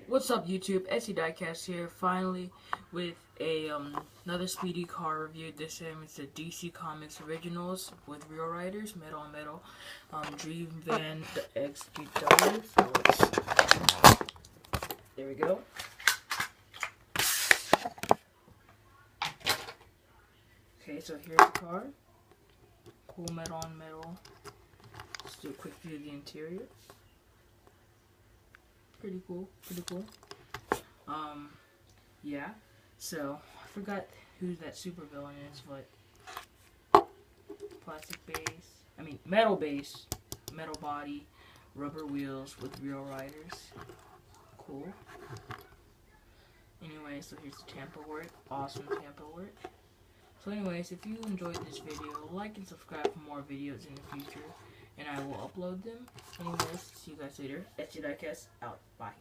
What's up, YouTube? Diecast here, finally with a another Speedy car review. This time it's a DC Comics Originals with real riders, metal on metal, Dream Van the XGW. So there we go. Okay, so here's the car. Cool metal on metal. Let's do a quick view of the interior. Pretty cool, pretty cool. Yeah, so I forgot who that super villain is, but metal base, metal body, rubber wheels with real riders. Cool. Anyway, so here's the tamper work. Awesome tamper work. So anyways, if you enjoyed this video, like and subscribe for more videos in the future, and I will upload them. Anyways, see you guys later. SPEEDY out. Bye.